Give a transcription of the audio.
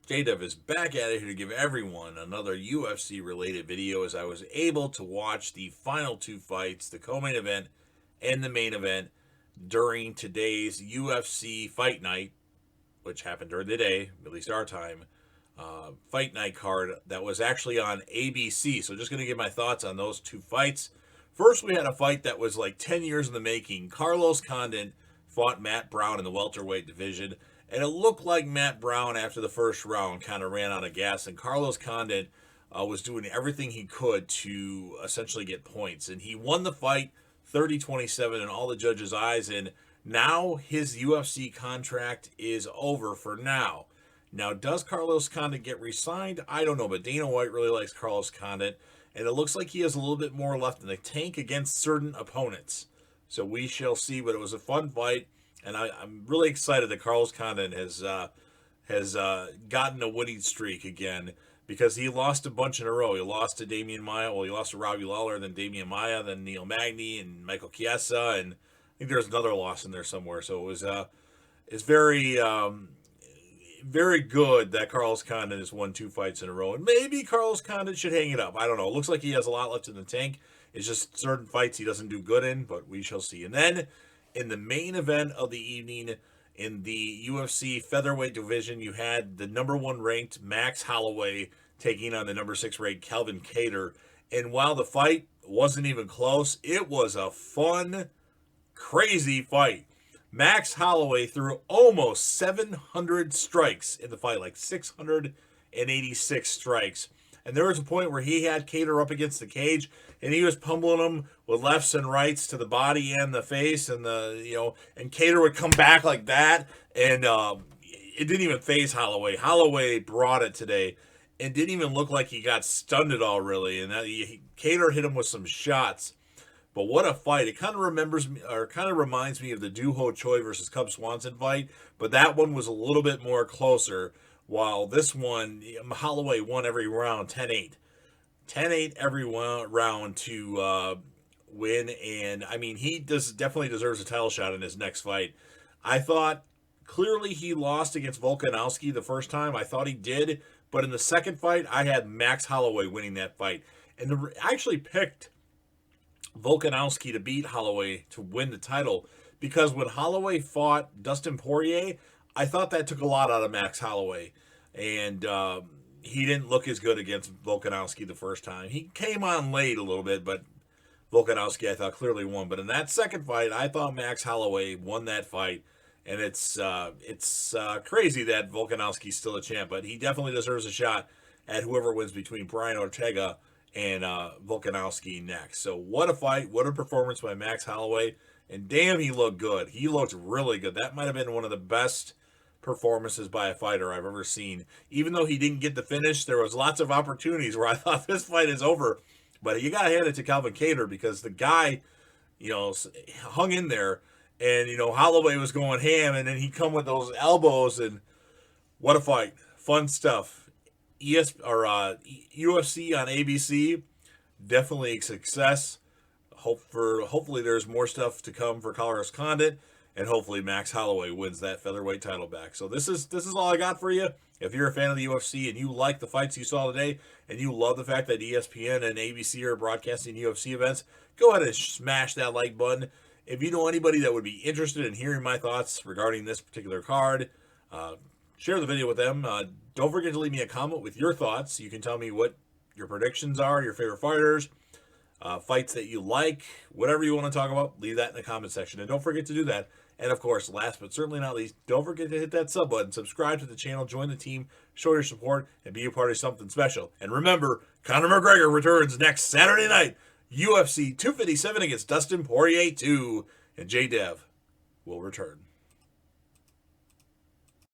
J-Dub is back at it here to give everyone another UFC related video as I was able to watch the final two fights, the co-main event and the main event during today's UFC fight night, which happened during the day, at least our time, fight night card that was actually on ABC. So just going to give my thoughts on those two fights. First, we had a fight that was like 10 years in the making. Carlos Condit fought Matt Brown in the welterweight division. And it looked like Matt Brown, after the first round, kind of ran out of gas. And Carlos Condit was doing everything he could to essentially get points. And he won the fight 30-27 in all the judges' eyes. And now his UFC contract is over for now. Now, does Carlos Condit get re-signed? I don't know, but Dana White really likes Carlos Condit. And it looks like he has a little bit more left in the tank against certain opponents. So we shall see, but it was a fun fight. And I'm really excited that Carlos Condit has gotten a winning streak again because he lost a bunch in a row. He lost to Damian Maia. Well, he lost to Robbie Lawler, then Damian Maia, then Neil Magny, and Michael Chiesa, and I think there's another loss in there somewhere. So it was it's very good that Carlos Condit has won two fights in a row, and maybe Carlos Condit should hang it up. I don't know. It looks like he has a lot left in the tank. It's just certain fights he doesn't do good in, but we shall see. And then in the main event of the evening, in the UFC featherweight division, you had the number one ranked Max Holloway taking on the number six ranked Calvin Kattar. And while the fight wasn't even close, it was a fun, crazy fight. Max Holloway threw almost 700 strikes in the fight, like 686 strikes. And there was a point where he had Kattar up against the cage, and he was pummeling him with lefts and rights to the body and the face, and and Kattar would come back like that, and it didn't even phase Holloway. Holloway brought it today, and didn't even look like he got stunned at all, really. And Kattar hit him with some shots. But what a fight. It kind of reminds me of the Doo Ho Choi versus Cub Swanson fight, but that one was a little bit more closer, while this one, Holloway won every round 10-8. 10-8 every round to win, and I mean, he definitely deserves a title shot in his next fight. I thought clearly he lost against Volkanovski the first time. I thought he did, but in the second fight, I had Max Holloway winning that fight. And I actually picked Volkanovski to beat Holloway to win the title because when Holloway fought Dustin Poirier, I thought that took a lot out of Max Holloway, and he didn't look as good against Volkanovski the first time. He came on late a little bit, but Volkanovski I thought clearly won. But in that second fight, I thought Max Holloway won that fight, and it's crazy that Volkanovski's still a champ, but he definitely deserves a shot at whoever wins between Brian Ortega and Volkanovski next. So what a fight, what a performance by Max Holloway, and damn, he looked good. He looked really good. That might have been one of the best performances by a fighter I've ever seen. Even though he didn't get the finish, there was lots of opportunities where I thought this fight is over. But you got to hand it to Calvin Kattar because the guy, hung in there, and Holloway was going ham, and then he come with those elbows, and what a fight, fun stuff. UFC on ABC, definitely a success. Hopefully there's more stuff to come for Carlos Condit, and hopefully Max Holloway wins that featherweight title back. So this is all I got for you. If you're a fan of the UFC and you like the fights you saw today, and you love the fact that ESPN and ABC are broadcasting UFC events, go ahead and smash that like button. If you know anybody that would be interested in hearing my thoughts regarding this particular card, share the video with them. Don't forget to leave me a comment with your thoughts. You can tell me what your predictions are, your favorite fighters, fights that you like, whatever you want to talk about, leave that in the comment section. And don't forget to do that. And of course, last but certainly not least, don't forget to hit that sub button, subscribe to the channel, join the team, show your support, and be a part of something special. And remember, Conor McGregor returns next Saturday night, UFC 257 against Dustin Poirier 2, and J-Dev will return.